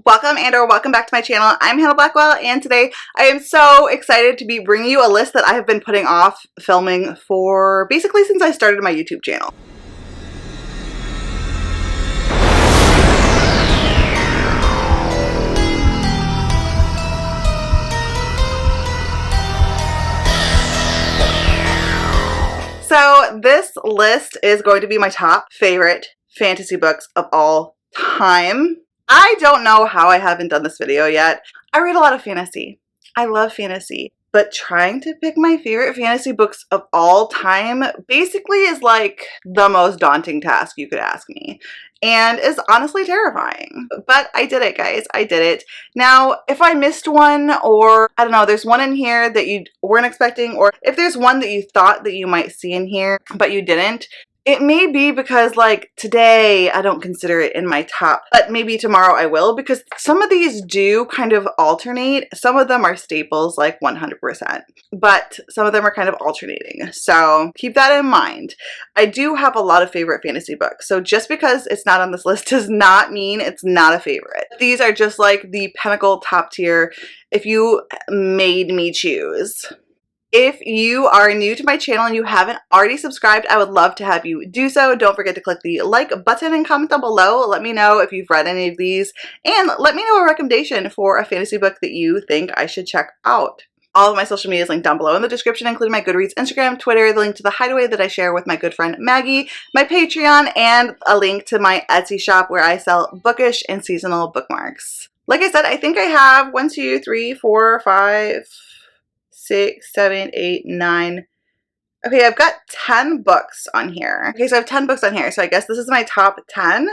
Welcome or welcome back to my channel. I'm Hannah Blackwell, and today I am so excited to be bringing you a list that I have been putting off filming for basically since I started my YouTube channel. So this list is going to be my top favorite fantasy books of all time. I don't know how I haven't done this video yet. I read a lot of fantasy. I love fantasy. But trying to pick my favorite fantasy books of all time basically is like the most daunting task you could ask me. And is honestly terrifying. But I did it, guys. I did it. Now, if I missed one, or I don't know, there's one in here that you weren't expecting, or if there's one that you thought that you might see in here, but you didn't, it may be because, like, today I don't consider it in my top, but maybe tomorrow I will, because some of these do kind of alternate. Some of them are staples, like 100%, but some of them are kind of alternating. So keep that in mind. I do have a lot of favorite fantasy books, so just because it's not on this list does not mean it's not a favorite. These are just like the pinnacle top tier if you made me choose. If you are new to my channel and you haven't already subscribed, I would love to have you do so. Don't forget to click the like button and comment down below. Let me know if you've read any of these, and let me know a recommendation for a fantasy book that you think I should check out. All of my social media is linked down below in the description, including my Goodreads, Instagram, Twitter, the link to the hideaway that I share with my good friend Maggie, my Patreon, and a link to my Etsy shop where I sell bookish and seasonal bookmarks. Like I said, I think I have 1, 2, 3, 4, 5, 6, 7, 8, 9. Okay, I've got 10 books on here. Okay, so I have 10 books on here, so I guess this is my top 10.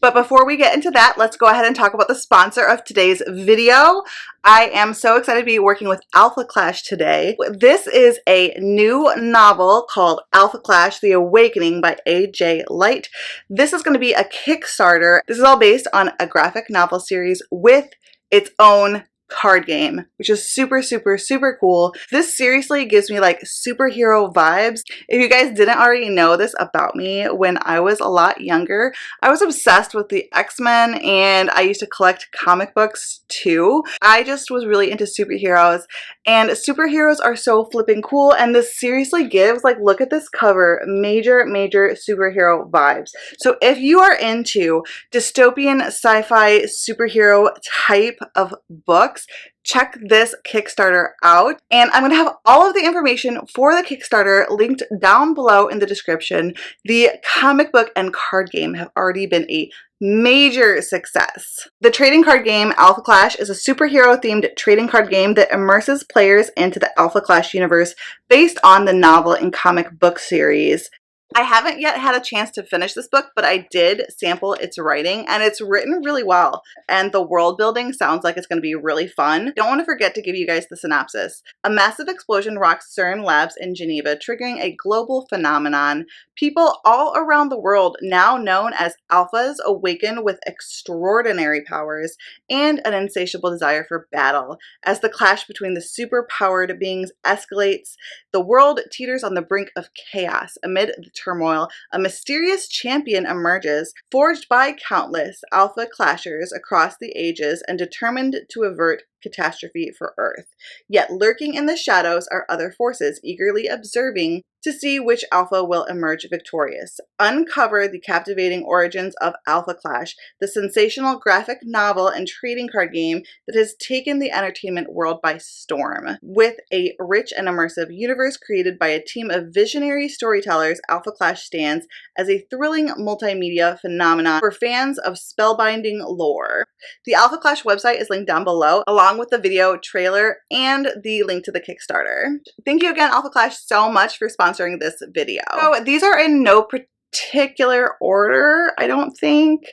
But before we get into that, let's go ahead and talk about the sponsor of today's video. I am so excited to be working with Alpha Clash today. This is a new novel called Alpha Clash: The Awakening by A.J. Light. This is going to be a Kickstarter. This is all based on a graphic novel series with its own card game, which is super cool. This seriously gives me like superhero vibes. If you guys didn't already know this about me, when I was a lot younger, I was obsessed with the X-Men, and I used to collect comic books too. I just was really into superheroes, and superheroes are so flipping cool, and this seriously gives, like, look at this cover, major superhero vibes. So if you are into dystopian sci-fi superhero type of books, check this Kickstarter out, and I'm going to have all of the information for the Kickstarter linked down below in the description. The comic book and card game have already been a major success. The trading card game Alpha Clash is a superhero-themed trading card game that immerses players into the Alpha Clash universe based on the novel and comic book series. I haven't yet had a chance to finish this book, but I did sample its writing, and it's written really well, and the world building sounds like it's going to be really fun. Don't want to forget to give you guys the synopsis. A massive explosion rocks CERN labs in Geneva, triggering a global phenomenon. People all around the world, now known as Alphas, awaken with extraordinary powers and an insatiable desire for battle. As the clash between the super-powered beings escalates, the world teeters on the brink of chaos. Amid the turmoil, a mysterious champion emerges, forged by countless Alpha Clashers across the ages and determined to avert catastrophe for Earth. Yet lurking in the shadows are other forces, eagerly observing to see which Alpha will emerge victorious. Uncover the captivating origins of Alpha Clash, the sensational graphic novel and trading card game that has taken the entertainment world by storm. With a rich and immersive universe created by a team of visionary storytellers, Alpha Clash stands as a thrilling multimedia phenomenon for fans of spellbinding lore. The Alpha Clash website is linked down below, along with the video trailer and the link to the Kickstarter. Thank you again, Alpha Clash, so much for sponsoring this video. So these are in no particular order, I don't think.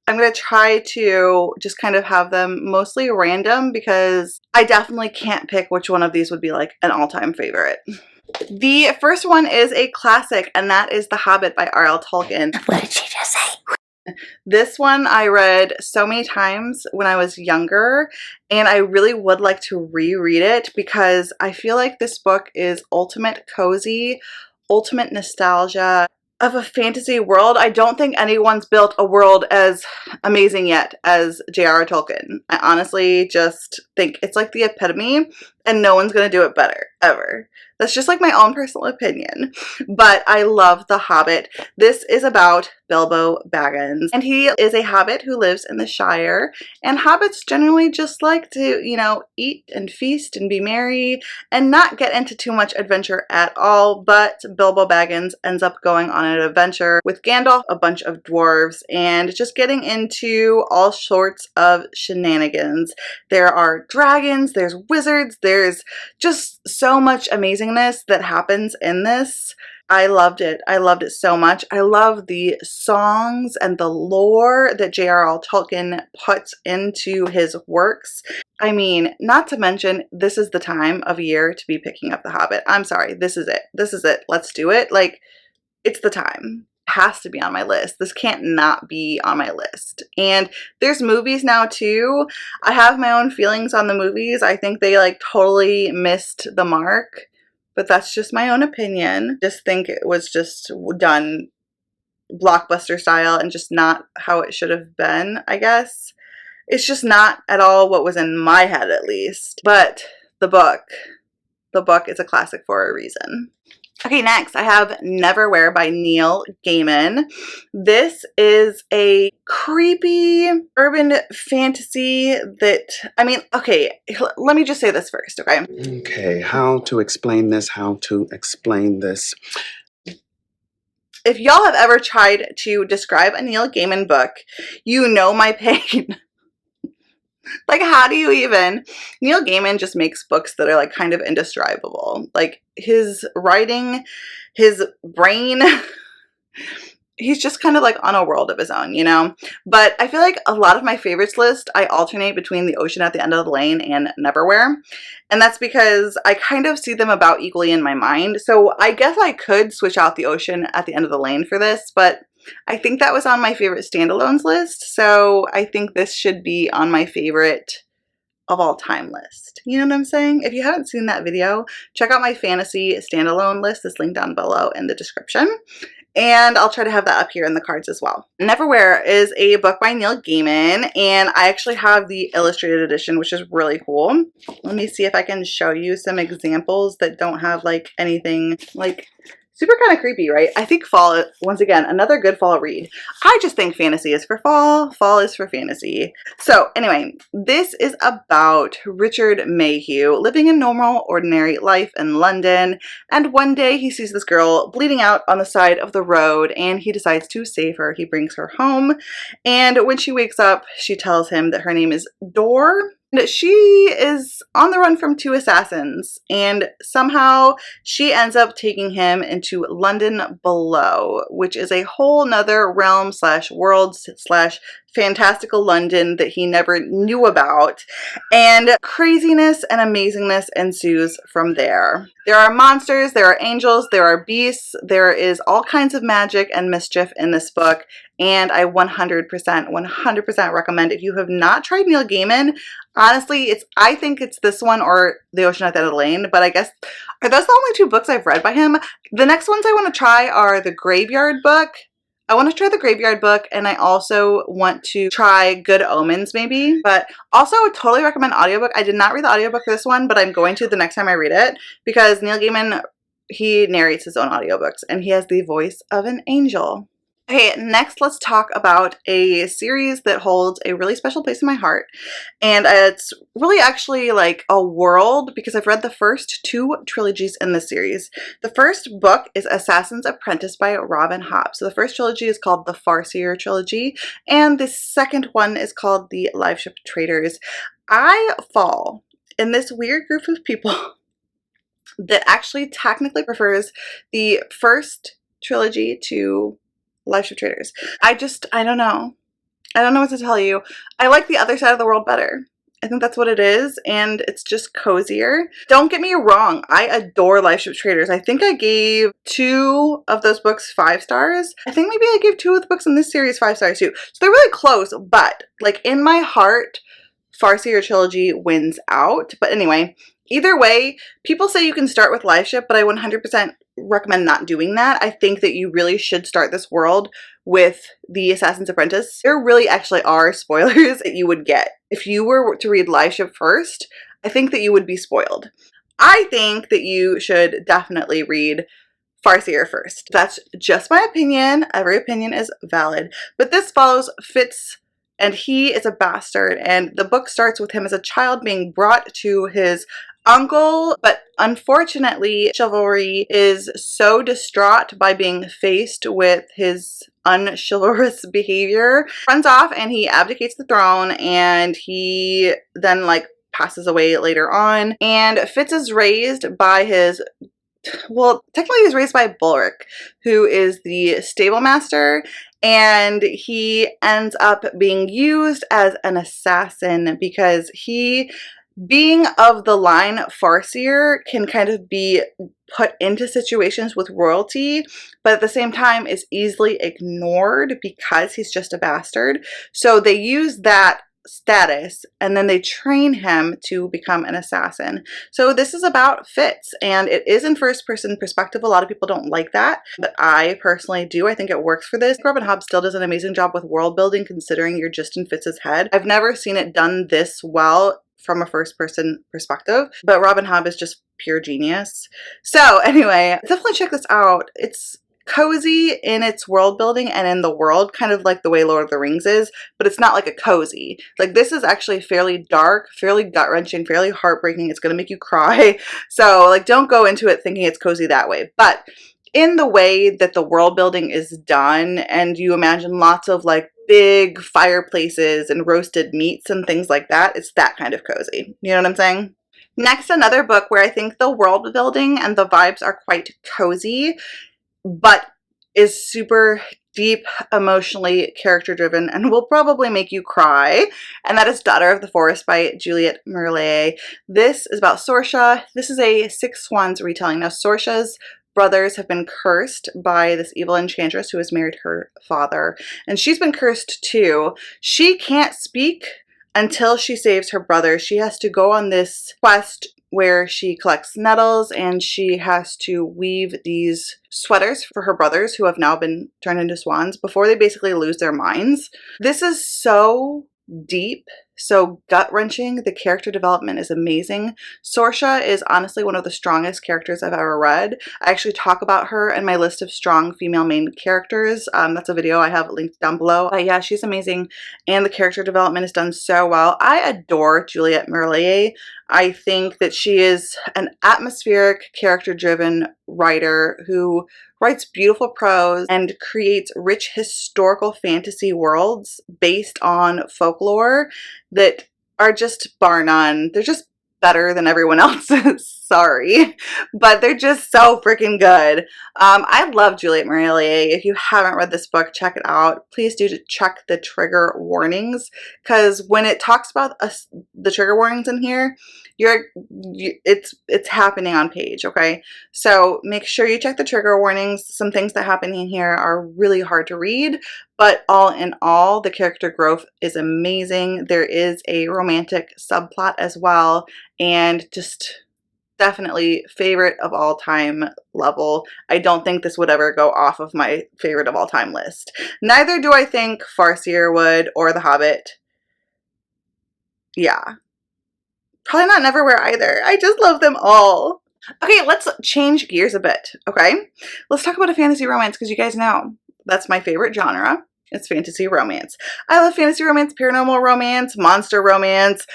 I'm going to try to just kind of have them mostly random because I definitely can't pick which one of these would be like an all-time favorite. The first one is a classic, and that is The Hobbit by R.L. Tolkien. What did she just say? This one I read so many times when I was younger, and I really would like to reread it because I feel like this book is ultimate cozy, ultimate nostalgia. of a fantasy world. I don't think anyone's built a world as amazing yet as J.R.R. Tolkien. I honestly just think it's like the epitome, and no one's gonna do it better, ever. That's just like my own personal opinion. But I love The Hobbit. This is about Bilbo Baggins, and he is a hobbit who lives in the Shire, and hobbits generally just like to, you know, eat and feast and be merry and not get into too much adventure at all. But Bilbo Baggins ends up going on an adventure with Gandalf, a bunch of dwarves, and just getting into all sorts of shenanigans. There are dragons, there's wizards, there's just so much amazingness that happens in this. I loved it. I loved it so much. I love the songs and the lore that J.R.R. Tolkien puts into his works. I mean, not to mention, this is the time of year to be picking up The Hobbit. I'm sorry. This is it. This is it. Let's do it. Like, it's the time. It has to be on my list. This can't not be on my list. And there's movies now too. I have my own feelings on the movies. I think they like totally missed the mark. But that's just my own opinion. Just think it was just done blockbuster style and just not how it should have been, I guess. It's just not at all what was in my head, at least. But the book is a classic for a reason. Okay, next I have Neverwhere by Neil Gaiman. This is a creepy urban fantasy that, I mean, okay, let me just say this first, okay? Okay, how to explain this, If y'all have ever tried to describe a Neil Gaiman book, you know my pain. Like, how do you even? Neil Gaiman just makes books that are like kind of indescribable. Like his writing, his brain, he's just kind of like on a world of his own, you know? But I feel like a lot of my favorites list, I alternate between The Ocean at the End of the Lane and Neverwhere. And that's because I kind of see them about equally in my mind. So I guess I could switch out The Ocean at the End of the Lane for this, but I think that was on my favorite standalones list. So I think this should be on my favorite of all time list. You know what I'm saying? If you haven't seen that video, check out my fantasy standalone list. It's linked down below in the description. And I'll try to have that up here in the cards as well. Neverwhere is a book by Neil Gaiman, and I actually have the illustrated edition, which is really cool. Let me see if I can show you some examples that don't have like anything like super kind of creepy, right? I think fall, once again, another good fall read. I just think fantasy is for fall. Fall is for fantasy. So anyway, this is about Richard Mayhew living a normal, ordinary life in London. And one day he sees this girl bleeding out on the side of the road and he decides to save her. He brings her home. And when she wakes up, she tells him that her name is Dor. And she is on the run from two assassins, and somehow she ends up taking him into London Below, which is a whole nother realm slash world slash fantastical London that he never knew about, and craziness and amazingness ensues from there. There are monsters, there are angels, there are beasts, there is all kinds of magic and mischief in this book, and I 100% recommend. If you have not tried Neil Gaiman, honestly, I think it's this one or The Ocean at the End of the Lane, but I guess are those the only two books I've read by him? The next ones I want to try are the Graveyard Book. I want to try the Graveyard Book, and I also want to try Good Omens maybe, but also I would totally recommend audiobook. I did not read the audiobook for this one, but I'm going to the next time I read it, because Neil Gaiman, he narrates his own audiobooks, and he has the voice of an angel. Okay, next let's talk about a series that holds a really special place in my heart, and it's really actually like a world because I've read the first two trilogies in the series. The first book is Assassin's Apprentice by Robin Hobb. So the first trilogy is called the Farseer trilogy, and the second one is called the Live Ship Traders. I fall in this weird group of people that actually technically prefers the first trilogy to Live Ship Traders. I don't know. I don't know what to tell you. I like the other side of the world better. I think that's what it is, and it's just cozier. Don't get me wrong. I adore Live Ship Traders. I think I gave 2 of those books 5 stars. I think maybe I gave 2 of the books in this series 5 stars too. So they're really close, but like in my heart, Farseer trilogy wins out. But anyway, either way, people say you can start with Live Ship, but I 100% recommend not doing that. I think that you really should start this world with the Assassin's Apprentice. There really actually are spoilers that you would get. If you were to read Live Ship first, I think that you would be spoiled. I think that you should definitely read Farseer first. That's just my opinion. Every opinion is valid. But this follows Fitz, and he is a bastard, and the book starts with him as a child being brought to his uncle, but unfortunately Chivalry is so distraught by being faced with his unchivalrous behavior, runs off and he abdicates the throne, and he then like passes away later on. And Fitz is raised by his, well, technically he's raised by Bulric, who is the stable master, and he ends up being used as an assassin because he, being of the line Farseer, can kind of be put into situations with royalty, but at the same time is easily ignored because he's just a bastard. So they use that status and then they train him to become an assassin. So this is about Fitz, and it is in first person perspective. A lot of people don't like that, but I personally do. I think it works for this. Robin Hobb still does an amazing job with world building considering you're just in Fitz's head. I've never seen it done this well from a first person perspective, but Robin Hobb is just pure genius. So anyway, definitely check this out. It's cozy in its world building and in the world, kind of like the way Lord of the Rings is, but it's not like a cozy. Like, this is actually fairly dark, fairly gut-wrenching, fairly heartbreaking. It's gonna make you cry. So like, don't go into it thinking it's cozy that way. But in the way that the world building is done, and you imagine lots of like big fireplaces and roasted meats and things like that, it's that kind of cozy. You know what I'm saying? Next, another book where I think the world building and the vibes are quite cozy, but is super deep, emotionally character driven, and will probably make you cry, and that is Daughter of the Forest by Juliet Marillier. This is about Sorsha. This is a Six Swans retelling. Now, Sorsha's brothers have been cursed by this evil enchantress who has married her father, and she's been cursed too. She can't speak until she saves her brother. She has to go on this quest where she collects nettles, and she has to weave these sweaters for her brothers who have now been turned into swans before they basically lose their minds. This is so deep, so gut-wrenching. The character development is amazing. Sorsha is honestly one of the strongest characters I've ever read. I actually talk about her in my list of strong female main characters. That's a video I have linked down below. Yeah, she's amazing, and the character development is done so well. I adore Juliet Marillier. I think that she is an atmospheric, character-driven writer who writes beautiful prose and creates rich historical fantasy worlds based on folklore that are just bar none. They're just better than everyone else's. Sorry, but they're just so freaking good. I love Juliet Marillier. If you haven't read this book, check it out. Please do check the trigger warnings, because when it talks about the trigger warnings in here, it's happening on page, okay? So make sure you check the trigger warnings. Some things that happen in here are really hard to read, but all in all, the character growth is amazing. There is a romantic subplot as well, and just definitely favorite of all time level. I don't think this would ever go off of my favorite of all time list. Neither do I think Farseer would, or The Hobbit. Yeah. Probably not Neverwhere either. I just love them all. Okay, let's change gears a bit, okay? Let's talk about a fantasy romance, because you guys know that's my favorite genre. It's fantasy romance. I love fantasy romance, paranormal romance, monster romance.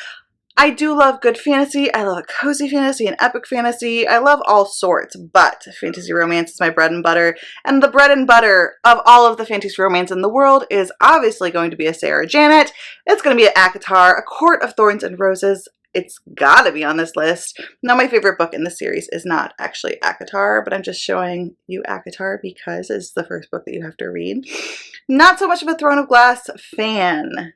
I do love good fantasy. I love a cozy fantasy, an epic fantasy. I love all sorts, but fantasy romance is my bread and butter. And the bread and butter of all of the fantasy romance in the world is obviously going to be a Sarah Janet. It's going to be an ACOTAR, A Court of Thorns and Roses. It's gotta be on this list. Now, my favorite book in the series is not actually ACOTAR, but I'm just showing you ACOTAR because it's the first book that you have to read. Not so much of a Throne of Glass fan,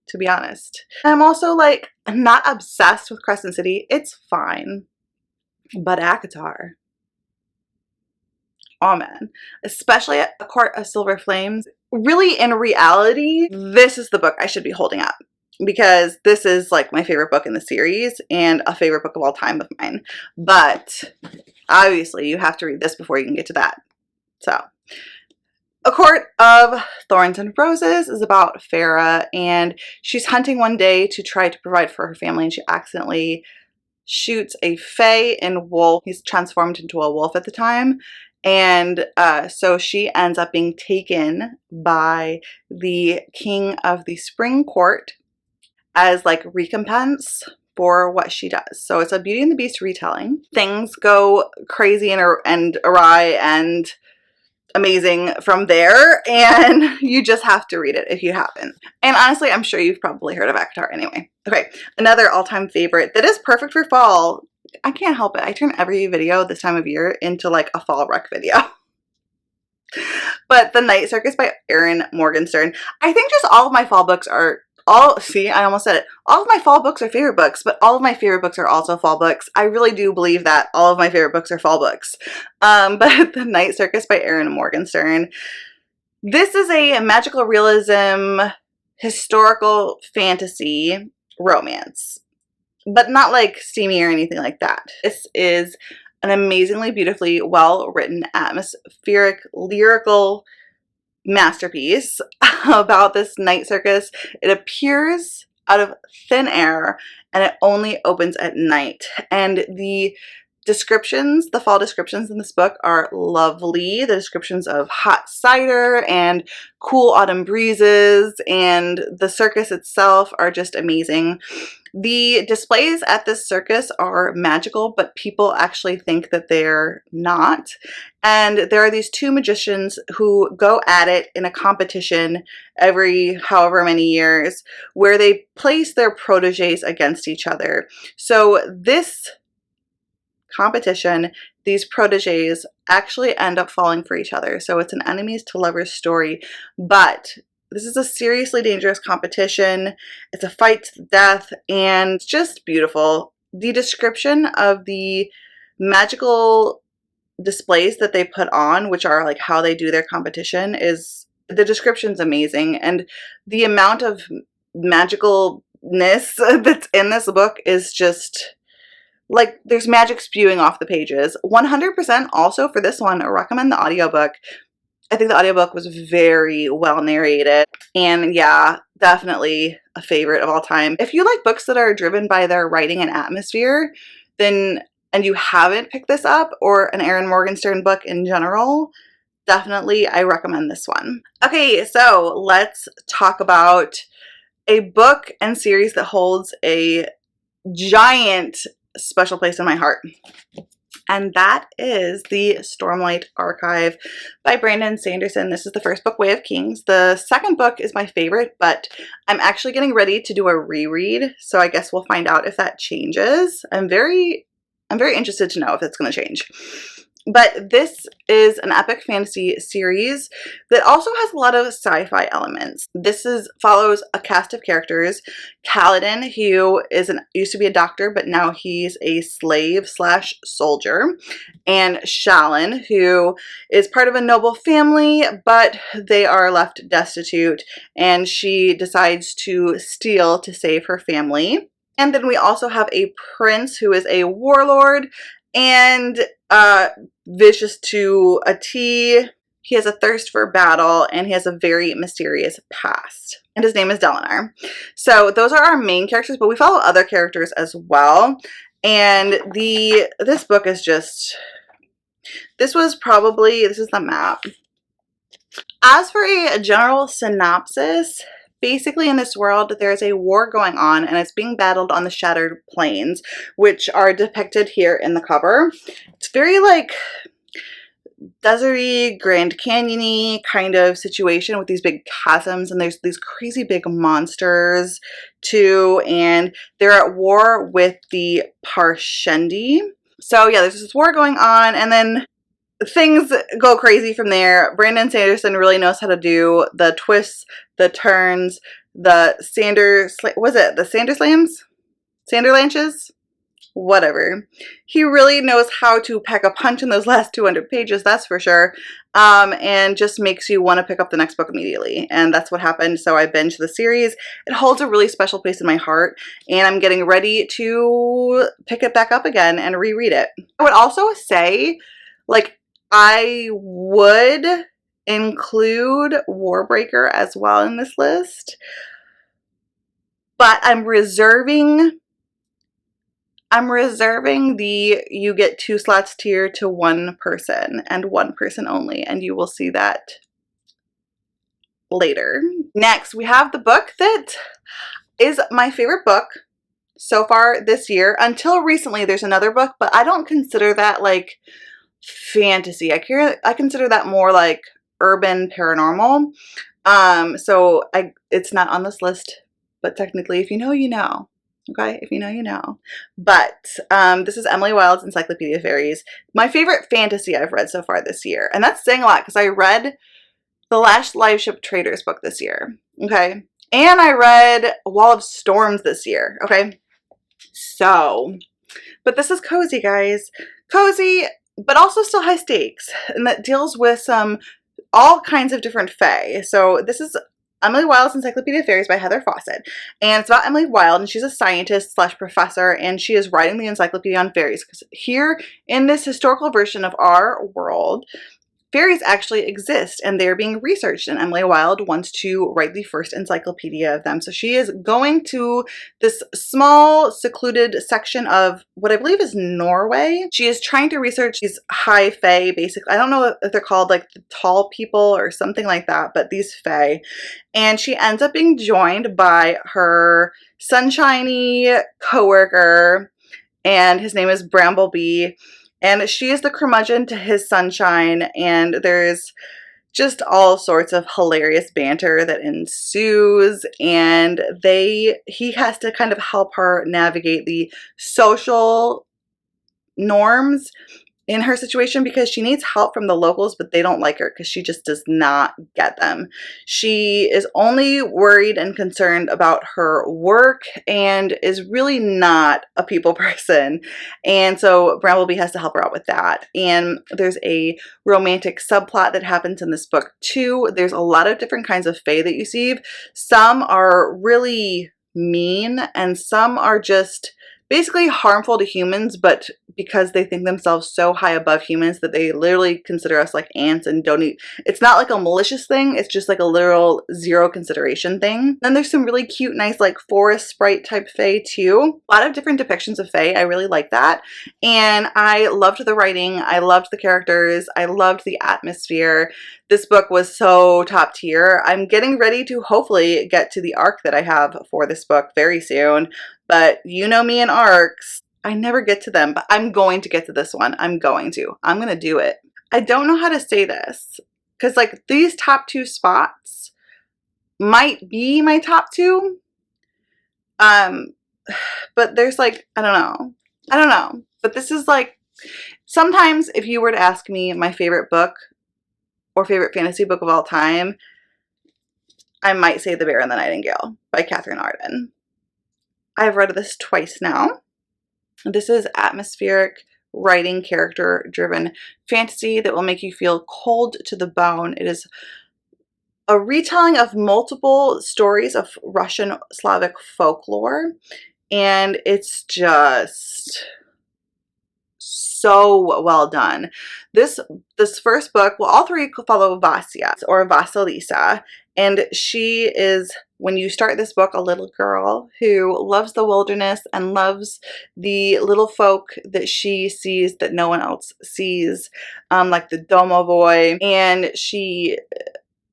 to be honest. I'm also like not obsessed with Crescent City. It's fine. But ACOTAR, oh man, especially at A Court of Silver Flames. Really, in reality, this is the book I should be holding up. because this is like my favorite book in the series and a favorite book of all time of mine. But obviously you have to read this before you can get to that. So, A Court of Thorns and Roses is about Farah, and she's hunting one day to try to provide for her family, and she accidentally shoots a fae in wolf. He's transformed into a wolf at the time. And so she ends up being taken by the king of the Spring Court as like recompense for what she does. So it's a Beauty and the Beast retelling. Things go crazy and awry and amazing from there, and you just have to read it if you haven't. And honestly, I'm sure you've probably heard of Avatar anyway. Okay, another all-time favorite that is perfect for fall. I can't help it. I turn every video this time of year into like a fall rec video. But The Night Circus by Erin Morgenstern. I think just all of my fall books are see, I almost said it. All of my fall books are favorite books, but all of my favorite books are also fall books. I really do believe that all of my favorite books are fall books. But The Night Circus by Erin Morgenstern. This is a magical realism, historical fantasy romance, but not like steamy or anything like that. This is an amazingly beautifully well-written, atmospheric, lyrical masterpiece about this night circus. It appears out of thin air and it only opens at night. And the descriptions, the fall descriptions in this book are lovely. The descriptions of hot cider and cool autumn breezes and the circus itself are just amazing. The displays at this circus are magical, but people actually think that they're not. And there are these two magicians who go at it in a competition every however many years where they place their proteges against each other. So this competition, these proteges actually end up falling for each other. So it's an enemies to lovers story, but this is a seriously dangerous competition. It's a fight to the death and it's just beautiful. The description of the magical displays that they put on, which are like how they do their competition, is the description's amazing. And the amount of magicalness that's in this book is just like there's magic spewing off the pages. 100% also for this one, I recommend the audiobook. I think the audiobook was very well narrated, and yeah, definitely a favorite of all time. If you like books that are driven by their writing and atmosphere, then, and you haven't picked this up, or an Erin Morgenstern book in general, definitely I recommend this one. Okay, so let's talk about a book and series that holds a giant special place in my heart. And that is the Stormlight Archive by Brandon Sanderson. This is the first book, Way of Kings. The second book is my favorite, but I'm actually getting ready to do a reread, so I guess we'll find out if that changes. I'm very interested to know if it's going to change. But this is an epic fantasy series that also has a lot of sci-fi elements. This follows a cast of characters. Kaladin, who used to be a doctor, but now he's a slave slash soldier. And Shallan, who is part of a noble family, but they are left destitute. And she decides to steal to save her family. And then we also have a prince who is a warlord and vicious to a T. He has a thirst for battle and he has a very mysterious past. And his name is Dalinar. So those are our main characters, but we follow other characters as well. And this book is just, this is the map. As for a general synopsis, basically in this world there's a war going on and it's being battled on the Shattered Plains, which are depicted here in the cover. It's very like deserty, Grand Canyon-y kind of situation with these big chasms, and there's these crazy big monsters too, and they're at war with the Parshendi. So yeah, there's this war going on, and then things go crazy from there. Brandon Sanderson really knows how to do the twists, the turns, the Sanderlanches? whatever. He really knows how to pack a punch in those last 200 pages, that's for sure, and just makes you want to pick up the next book immediately, and that's what happened. So I binged the series. It holds a really special place in my heart, and I'm getting ready to pick it back up again and reread it. I would also say, like, I would include Warbreaker as well in this list, but I'm reserving the you get 2 slots tier to one person and one person only, and you will see that later. Next, we have the book that is my favorite book so far this year. Until recently, there's another book, but I don't consider that like fantasy. I consider that more like urban paranormal. It's not on this list, but technically, if you know, you know. Okay, if you know, you know. But this is Emily Wilde's Encyclopedia Fairies. My favorite fantasy I've read so far this year. And that's saying a lot because I read the last Live Ship Traders book this year. Okay. And I read Wall of Storms this year. Okay. So, but this is cozy, guys. Cozy, but also still high stakes. And that deals with all kinds of different fae. So this is Emily Wilde's Encyclopedia Fairies by Heather Fawcett. And it's about Emily Wilde, and she's a scientist / professor, and she is writing the encyclopedia on fairies. Because here in this historical version of our world, fairies actually exist, and they're being researched, and Emily Wilde wants to write the first encyclopedia of them. So she is going to this small, secluded section of what I believe is Norway. She is trying to research these high fae, basically. I don't know if they're called like the tall people or something like that, but these fae. And she ends up being joined by her sunshiny coworker, and his name is Bramblebee. And she is the curmudgeon to his sunshine, and there's just all sorts of hilarious banter that ensues, and he has to kind of help her navigate the social norms in her situation because she needs help from the locals, but they don't like her because she just does not get them. She is only worried and concerned about her work and is really not a people person. And so Bramblebee has to help her out with that. And there's a romantic subplot that happens in this book too. There's a lot of different kinds of fae that you see. Some are really mean and some are just basically harmful to humans, but because they think themselves so high above humans that they literally consider us like ants and don't eat. It's not like a malicious thing, it's just like a literal zero consideration thing. Then there's some really cute, nice like forest sprite type fae too. A lot of different depictions of fae. I really like that. And I loved the writing, I loved the characters, I loved the atmosphere. This book was so top tier. I'm getting ready to hopefully get to the arc that I have for this book very soon. But you know me and arcs, I never get to them, but I'm going to get to this one. I'm going to do it. I don't know how to say this because like these top 2 spots might be my top 2. But there's like, I don't know. But this is like, sometimes if you were to ask me my favorite book or favorite fantasy book of all time, I might say The Bear and the Nightingale by Catherine Arden. I've read this twice now. This is atmospheric writing, character-driven fantasy that will make you feel cold to the bone. It is a retelling of multiple stories of Russian Slavic folklore, and it's just so well done. This first book, well, all 3 follow Vasya or Vasilisa, and she is, when you start this book, a little girl who loves the wilderness and loves the little folk that she sees that no one else sees, like the domovoi, and she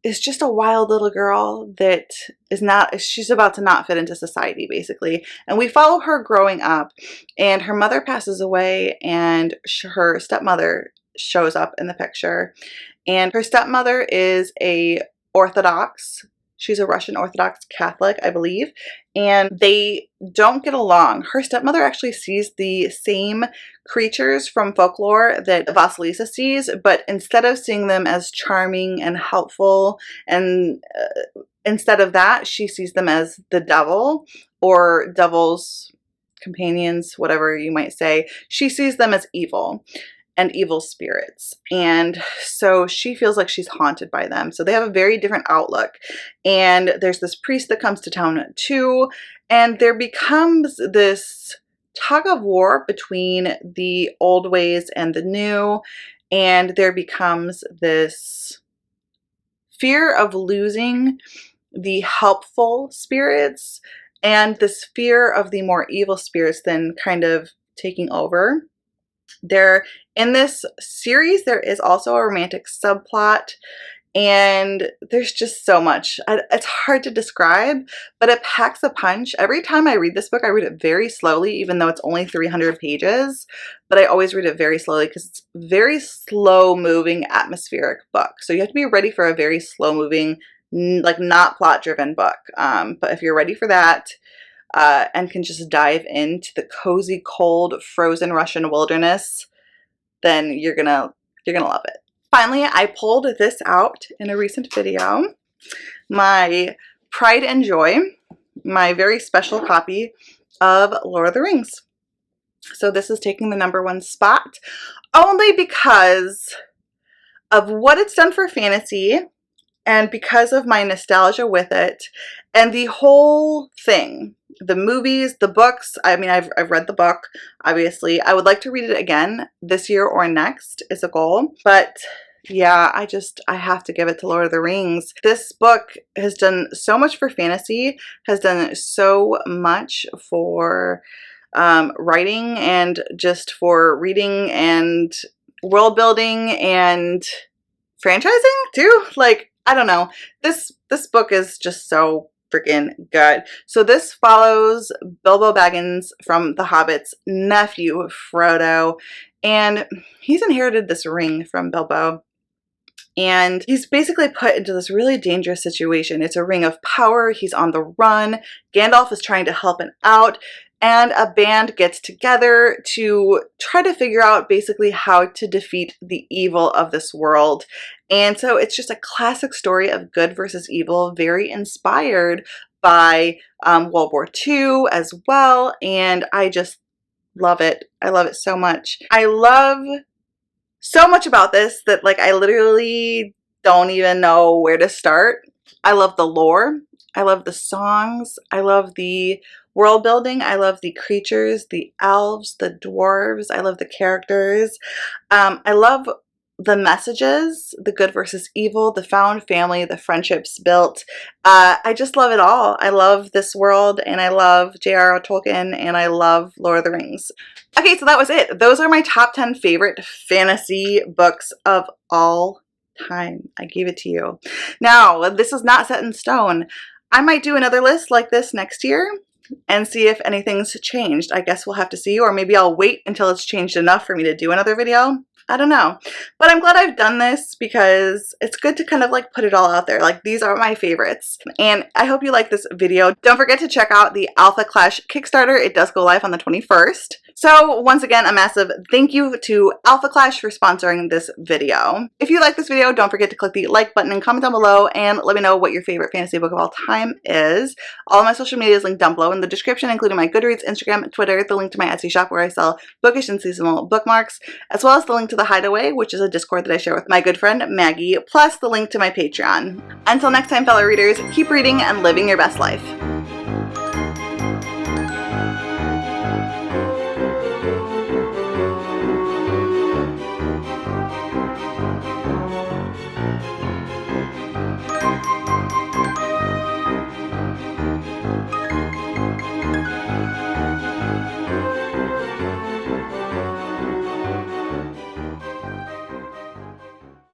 is just a wild little girl that she's about to not fit into society, basically. And we follow her growing up, and her mother passes away, and her stepmother shows up in the picture. And her stepmother is she's a Russian Orthodox Catholic, I believe, and they don't get along. Her stepmother actually sees the same creatures from folklore that Vasilisa sees, but instead of seeing them as charming and helpful, and instead of that, she sees them as the devil or devils companions, whatever you might say, she sees them as evil and evil spirits. And so she feels like she's haunted by them. So they have a very different outlook. And there's this priest that comes to town too. And there becomes this tug of war between the old ways and the new. And there becomes this fear of losing the helpful spirits and this fear of the more evil spirits then kind of taking over. In this series, there is also a romantic subplot, and there's just so much. It's hard to describe, but it packs a punch. Every time I read this book, I read it very slowly, even though it's only 300 pages, but I always read it very slowly because it's a very slow-moving, atmospheric book. So you have to be ready for a very slow-moving, like not plot-driven book. But if you're ready for that, and can just dive into the cozy, cold, frozen Russian wilderness, then you're gonna love it. Finally, I pulled this out in a recent video. My pride and joy, my very special copy of Lord of the Rings. So this is taking the #1 spot only because of what it's done for fantasy and because of my nostalgia with it and the whole thing. The movies, the books, I mean, I've read the book, obviously. I would like to read it again this year or next is a goal. But yeah, I have to give it to Lord of the Rings. This book has done so much for fantasy, has done so much for writing and just for reading and world building and franchising too. Like, I don't know. This book is just so freaking good. So this follows Bilbo Baggins from the Hobbit's nephew, Frodo, and he's inherited this ring from Bilbo. And he's basically put into this really dangerous situation. It's a ring of power. He's on the run. Gandalf is trying to help him out. And a band gets together to try to figure out basically how to defeat the evil of this world. And so it's just a classic story of good versus evil, very inspired by World War II as well. And I just love it. I love it so much. I love so much about this that like I literally don't even know where to start. I love the lore. I love the songs. I love the world building. I love the creatures, the elves, the dwarves. I love the characters. I love the messages, the good versus evil, the found family, the friendships built. I just love it all. I love this world, and I love J.R.R. Tolkien, and I love Lord of the Rings. Okay, so that was it. Those are my top 10 favorite fantasy books of all time. I gave it to you. Now, this is not set in stone. I might do another list like this next year and see if anything's changed. I guess we'll have to see, or maybe I'll wait until it's changed enough for me to do another video. I don't know. But I'm glad I've done this because it's good to kind of like put it all out there. Like, these are my favorites. And I hope you like this video. Don't forget to check out the Alpha Clash Kickstarter. It does go live on the 21st. So once again, a massive thank you to Alpha Clash for sponsoring this video. If you like this video, don't forget to click the like button and comment down below and let me know what your favorite fantasy book of all time is. All of my social media is linked down below in the description, including my Goodreads, Instagram, Twitter, the link to my Etsy shop where I sell bookish and seasonal bookmarks, as well as the link to the Hideaway, which is a Discord that I share with my good friend Maggie, plus the link to my Patreon. Until next time, fellow readers, keep reading and living your best life.